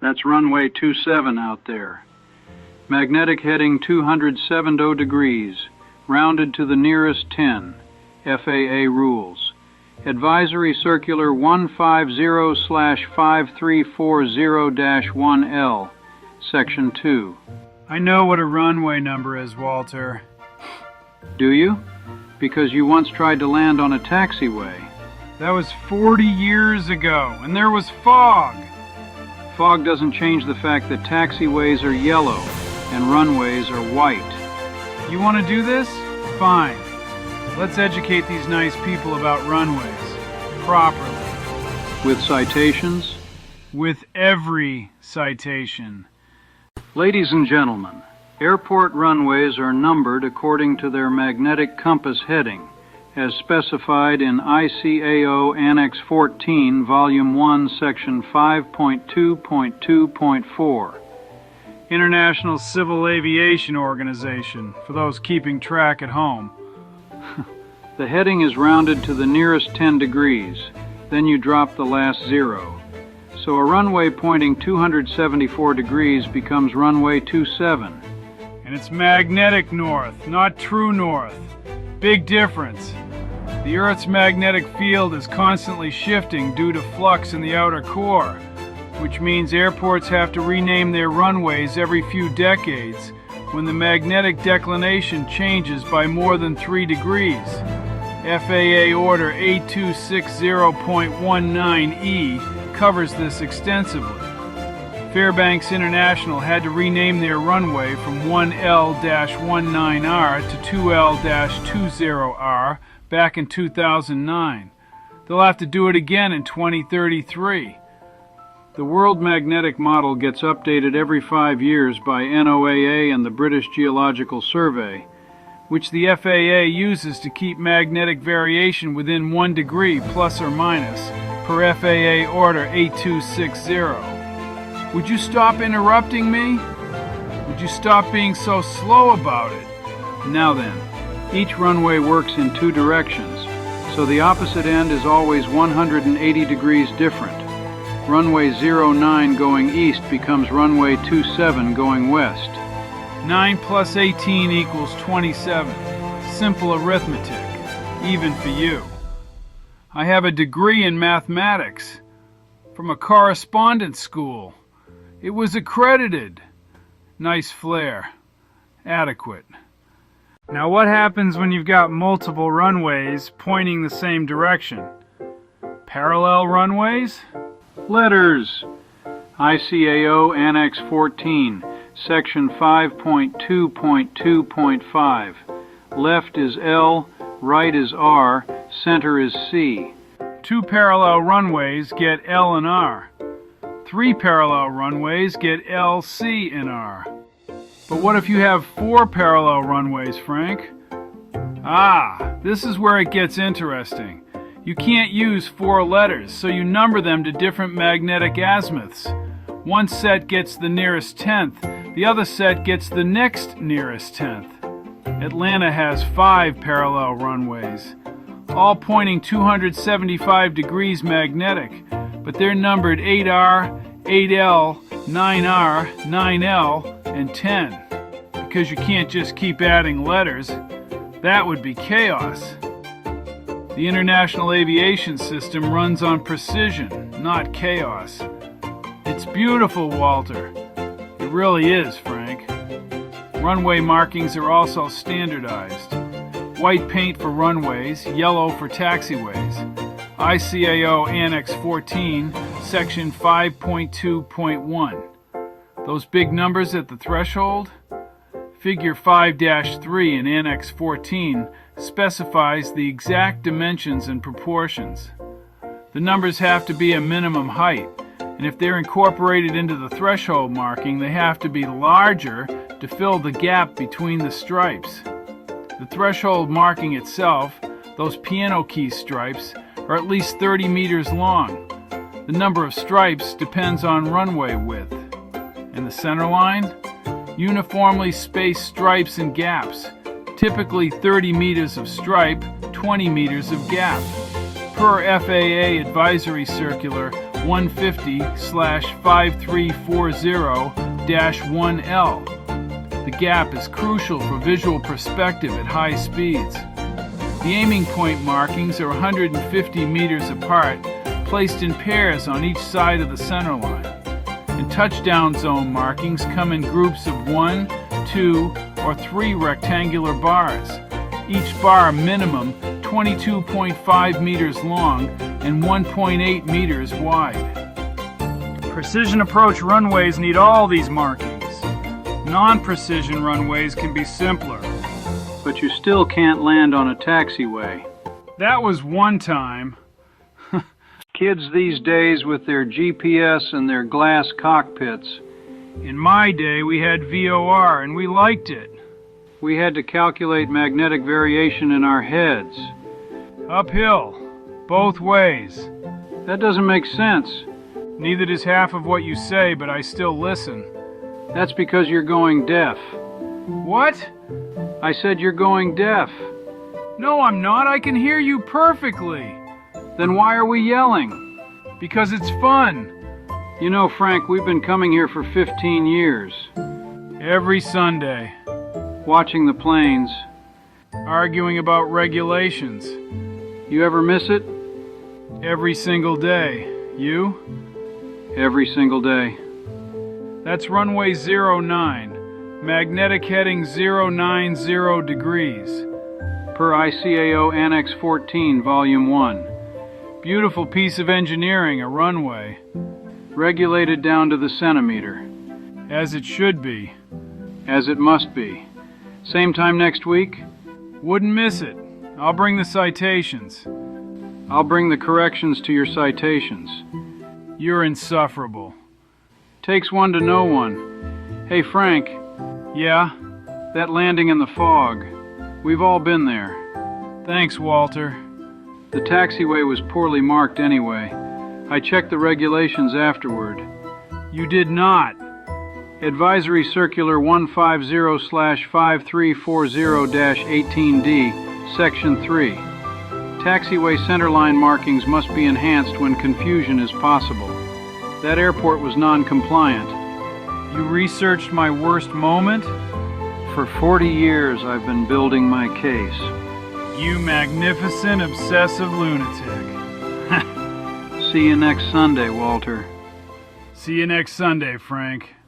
That's runway 27 out there. Magnetic heading 270 degrees, rounded to the nearest 10. FAA rules. Advisory Circular 150/5340-1L, Section 2. I know what a runway number is, Walter. Do you? Because you once tried to land on a taxiway. That was 40 years ago, and there was fog. Fog doesn't change the fact that taxiways are yellow and runways are white. You want to do this? Fine. Let's educate these nice people about runways. Properly. With citations? With every citation. Ladies and gentlemen, airport runways are numbered according to their magnetic compass heading, as specified in ICAO Annex 14, Volume 1, Section 5.2.2.4. International Civil Aviation Organization, for those keeping track at home. The heading is rounded to the nearest 10 degrees, then you drop the last 0. So a runway pointing 274 degrees becomes runway 27. And it's magnetic north, not true north. Big difference. The Earth's magnetic field is constantly shifting due to flux in the outer core, which means airports have to rename their runways every few decades when the magnetic declination changes by more than 3 degrees. FAA Order 8260.19E covers this extensively. Fairbanks International had to rename their runway from 1L-19R to 2L-20R back in 2009. They'll have to do it again in 2033. The World Magnetic Model gets updated every 5 years by NOAA and the British Geological Survey, which the FAA uses to keep magnetic variation within 1 degree plus or minus per FAA Order 8260. Would you stop interrupting me? Would you stop being so slow about it? Now then, each runway works in 2 directions, so the opposite end is always 180 degrees different. Runway 09 going east becomes runway 27 going west. 9 plus 18 equals 27. Simple arithmetic, even for you. I have a degree in mathematics from a correspondence school. It was accredited. Nice flair. Adequate. Now what happens when you've got multiple runways pointing the same direction? Parallel runways? Letters. ICAO Annex 14, Section 5.2.2.5. Left is L, right is R, center is C. 2 parallel runways get L and R. 3 parallel runways get L, C, and R. But what if you have 4 parallel runways, Frank? Ah, this is where it gets interesting. You can't use 4 letters, so you number them to different magnetic azimuths. One set gets the nearest 10th, the other set gets the next nearest 10th. Atlanta has 5 parallel runways, all pointing 275 degrees magnetic, but they're numbered 8R, 8L, 9R, 9L, and 10. Because you can't just keep adding letters. That would be chaos. The International Aviation System runs on precision, not chaos. It's beautiful, Walter. It really is, Frank. Runway markings are also standardized. White paint for runways, yellow for taxiways. ICAO Annex 14, Section 5.2.1. Those big numbers at the threshold? Figure 5-3 in Annex 14 specifies the exact dimensions and proportions. The numbers have to be a minimum height, and if they're incorporated into the threshold marking, they have to be larger to fill the gap between the stripes. The threshold marking itself, those piano key stripes, are at least 30 meters long. The number of stripes depends on runway width. And the center line? Uniformly spaced stripes and gaps, typically 30 meters of stripe, 20 meters of gap. Per FAA Advisory Circular 150/5340-1L. The gap is crucial for visual perspective at high speeds. The aiming point markings are 150 meters apart, placed in pairs on each side of the center line. And touchdown zone markings come in groups of 1, 2, or 3 rectangular bars, each bar minimum 22.5 meters long and 1.8 meters wide. Precision approach runways need all these markings. Non-precision runways can be simpler. But you still can't land on a taxiway. That was one time. Kids these days with their GPS and their glass cockpits. In my day, we had VOR and we liked it. We had to calculate magnetic variation in our heads. Uphill, both ways. That doesn't make sense. Neither does half of what you say, but I still listen. That's because you're going deaf. What? I said you're going deaf. No, I'm not. I can hear you perfectly. Then why are we yelling? Because it's fun. You know, Frank, we've been coming here for 15 years. Every Sunday. Watching the planes. Arguing about regulations. You ever miss it? Every single day. You? Every single day. That's runway 09. Magnetic heading 090 degrees. Per ICAO Annex 14, Volume 1. Beautiful piece of engineering, a runway. Regulated down to the centimeter. As it should be. As it must be. Same time next week? Wouldn't miss it. I'll bring the citations. I'll bring the corrections to your citations. You're insufferable. Takes one to know one. Hey, Frank. Yeah? That landing in the fog. We've all been there. Thanks, Walter. The taxiway was poorly marked anyway. I checked the regulations afterward. You did not. Advisory Circular 150/5340-18D, Section 3. Taxiway centerline markings must be enhanced when confusion is possible. That airport was non-compliant. You researched my worst moment? For 40 years I've been building my case. You magnificent, obsessive lunatic. See you next Sunday, Walter. See you next Sunday, Frank.